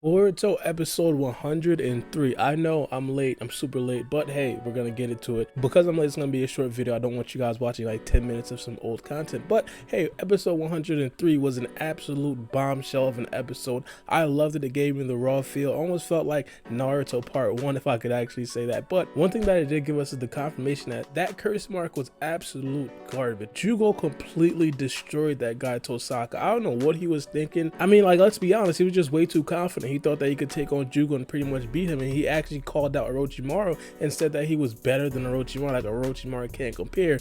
Boruto episode 103. I know I'm late, I'm super late, but hey, we're gonna get into it. Because I'm late, it's gonna be a short video. I don't want you guys watching like 10 minutes of some old content. But hey, episode 103 was an absolute bombshell of an episode. I loved it. It gave me the raw feel. Almost felt like Naruto part 1, if I could actually say that. But one thing that it did give us is the confirmation that that curse mark was absolute garbage. Jugo completely destroyed that guy Tosaka. I don't know what he was thinking. I mean, like, let's be honest, he was just way too confident. He thought that he could take on Jugo and pretty much beat him, and he actually called out Orochimaru and said that he was better than Orochimaru, like Orochimaru can't compare.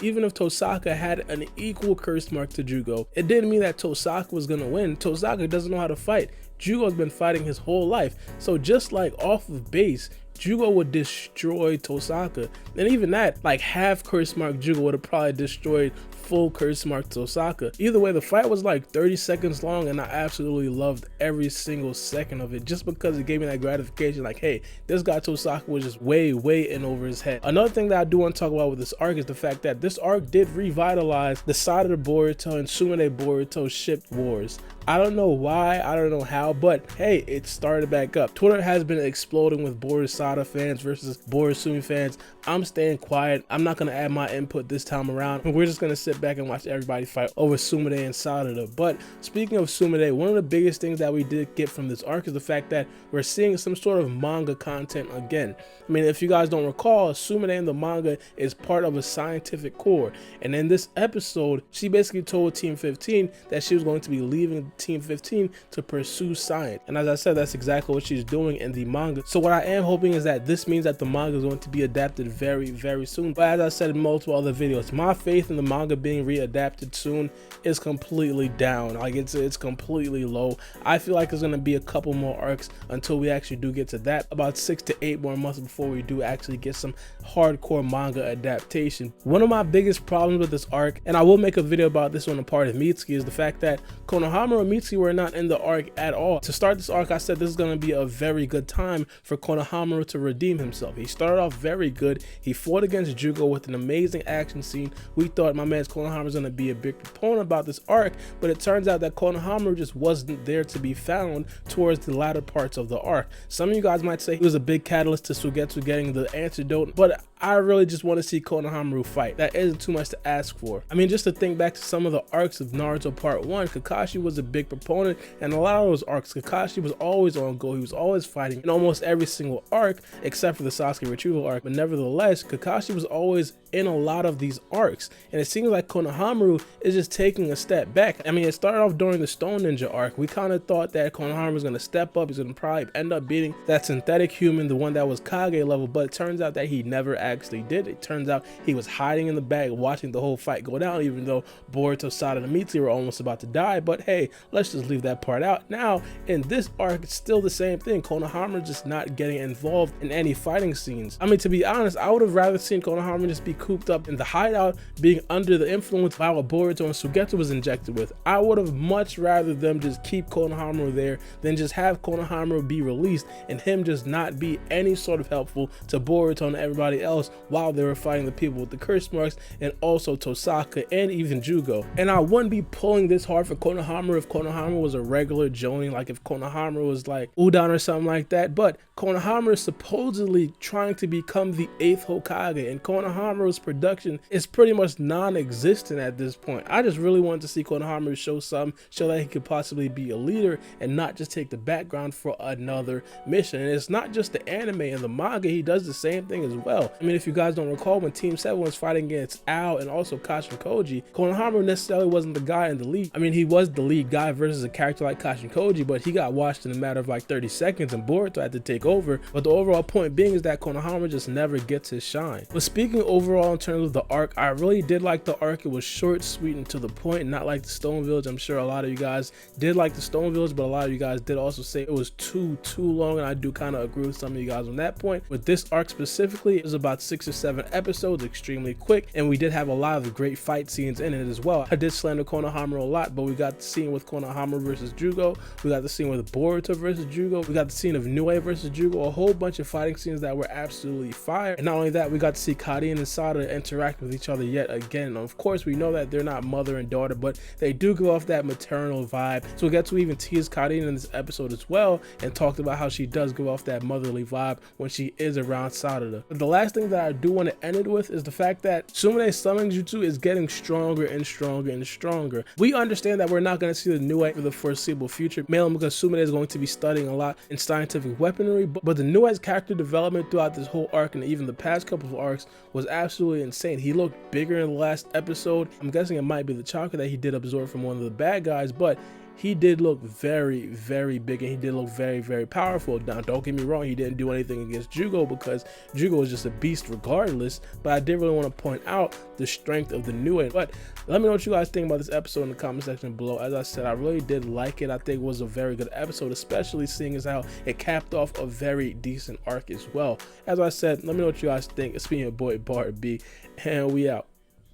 Even if Tosaka had an equal curse mark to Jugo, it didn't mean that Tosaka was gonna win. Tosaka doesn't know how to fight. Jugo's been fighting his whole life, so just like off of base, Jugo would destroy Tosaka. And even that, like half curse mark Jugo would have probably destroyed full curse mark Tosaka. Either way, the fight was like 30 seconds long, and I absolutely loved every single second of it just because it gave me that gratification, like, hey, this guy Tosaka was just way in over his head. Another thing that I do want to talk about with this arc is the fact that this arc did revitalize the side of the Boruto and Sumire Boruto ship wars. I don't know why, I don't know how, but hey, it started back up. Twitter has been exploding with Boruto fans versus Boruto fans. I'm staying quiet. I'm not going to add my input this time around. We're just going to sit back and watch everybody fight over Sumire and Sarada. But speaking of Sumire, one of the biggest things that we did get from this arc is the fact that we're seeing some sort of manga content again. I mean, if you guys don't recall, Sumire in the manga is part of a scientific corps. And in this episode, she basically told Team 15 that she was going to be leaving Team 15 to pursue science. And as I said, that's exactly what she's doing in the manga. So what I am hoping is that this means that the manga is going to be adapted very soon. But as I said in multiple other videos, my faith in the manga being readapted soon is completely down. Like it's completely low. I feel like there's going to be a couple more arcs until we actually do get to that. About 6 to 8 more months before we do actually get some hardcore manga adaptation. One of my biggest problems with this arc, and I will make a video about this on the part of Mitsuki, is the fact that Konohamaru and Mitsuki were not in the arc at all. To start this arc, I said this is going to be a very good time for Konohamaru to redeem himself. He started off very good. He fought against Jugo with an amazing action scene. We thought my man's Konohamaru was going to be a big proponent about this arc, but it turns out that Konohamaru just wasn't there to be found towards the latter parts of the arc. Some of you guys might say he was a big catalyst to Suigetsu getting the antidote, but I really just want to see Konohamaru fight. That isn't too much to ask for. I mean, just to think back to some of the arcs of Naruto Part 1, Kakashi was a big proponent, and a lot of those arcs, Kakashi was always on go. He was always fighting in almost every single arc, except for the Sasuke retrieval arc. But nevertheless, Kakashi was always in a lot of these arcs, and it seems like Konohamaru is just taking a step back. I mean, it started off during the Stone Ninja arc. We kind of thought that Konohamaru was going to step up. He's going to probably end up beating that synthetic human, the one that was Kage level, but it turns out that he never actually did. It turns out he was hiding in the back watching the whole fight go down, even though Boruto, Sarada, and Mitsuki were almost about to die. But hey, let's just leave that part out. Now in this arc, it's still the same thing. Konohamaru just not getting involved in any fighting scenes. I mean, to be honest, I would have rather seen Konohamaru just be cooped up in the hideout, being under the influence by what Boruto and Suigetsu was injected with. I would have much rather them just keep Konohamaru there than just have Konohamaru be released and him just not be any sort of helpful to Boruto and everybody else while they were fighting the people with the curse marks, and also Tosaka and even Jugo. And I wouldn't be pulling this hard for Konohamaru if Konohamaru was a regular Jonin, like if Konohamaru was like Udon or something like that. But Konohamaru is supposedly trying to become the 8th Hokage, and Konohamaru's production is pretty much non-existent at this point. I just really wanted to see Konohamaru show something, show that he could possibly be a leader and not just take the background for another mission. And it's not just the anime and the manga, he does the same thing as well. I mean, if you guys don't recall, when Team 7 was fighting against Ao and also Kashin Koji, Konohamaru necessarily wasn't the guy in the lead. I mean, he was the lead guy versus a character like Kashin Koji, but he got washed in a matter of like 30 seconds and Boruto had to take over. But the overall point being is that Konohamaru just never gets his shine. But speaking overall in terms of the arc, I really did like the arc. It was short, sweet, and to the point, not like the Stone Village. I'm sure a lot of you guys did like the Stone Village, but a lot of you guys did also say it was too long, and I do kind of agree with some of you guys on that point. With this arc specifically, it was about about 6 or 7 episodes, extremely quick, and we did have a lot of great fight scenes in it as well. I did slander Konohamaru a lot, but we got the scene with Konohamaru versus Jugo, we got the scene with Boruto versus Jugo, we got the scene of Nue versus Jugo, a whole bunch of fighting scenes that were absolutely fire. And not only that, we got to see Karin and Sada interact with each other yet again. And of course, we know that they're not mother and daughter, but they do give off that maternal vibe. So we got to even tease Karin in this episode as well, and talked about how she does give off that motherly vibe when she is around Sada. But the last thing that I do want to end it with is the fact that Sumire's summoning jutsu is getting stronger and stronger and stronger. We understand that we're not going to see the Nue for the foreseeable future, mainly because Sumire is going to be studying a lot in scientific weaponry, but the Nue's character development throughout this whole arc and even the past couple of arcs was absolutely insane. He looked bigger in the last episode. I'm guessing it might be the chakra that he did absorb from one of the bad guys, but he did look very, very big, and he did look very, very powerful. Now, don't get me wrong, he didn't do anything against Jugo because Jugo was just a beast regardless, but I did really want to point out the strength of the Nue. But let me know what you guys think about this episode in the comment section below. As I said, I really did like it. I think it was a very good episode, especially seeing as how it capped off a very decent arc as well. As I said, let me know what you guys think. It's been your boy Bar B, and we out.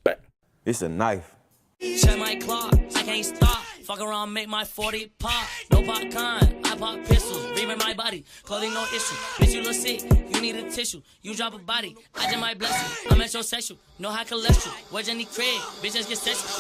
Bye. It's a knife. Check my clock, I can't stop. Fuck around, make my 40 pop. No popcorn, I pop pistols. Reaming my body, clothing no issue. Bitch, you look sick, you need a tissue. You drop a body, I just might bless you. I'm metrosexual, no high cholesterol. Where's Jenny Craig? Bitch, just get sexual.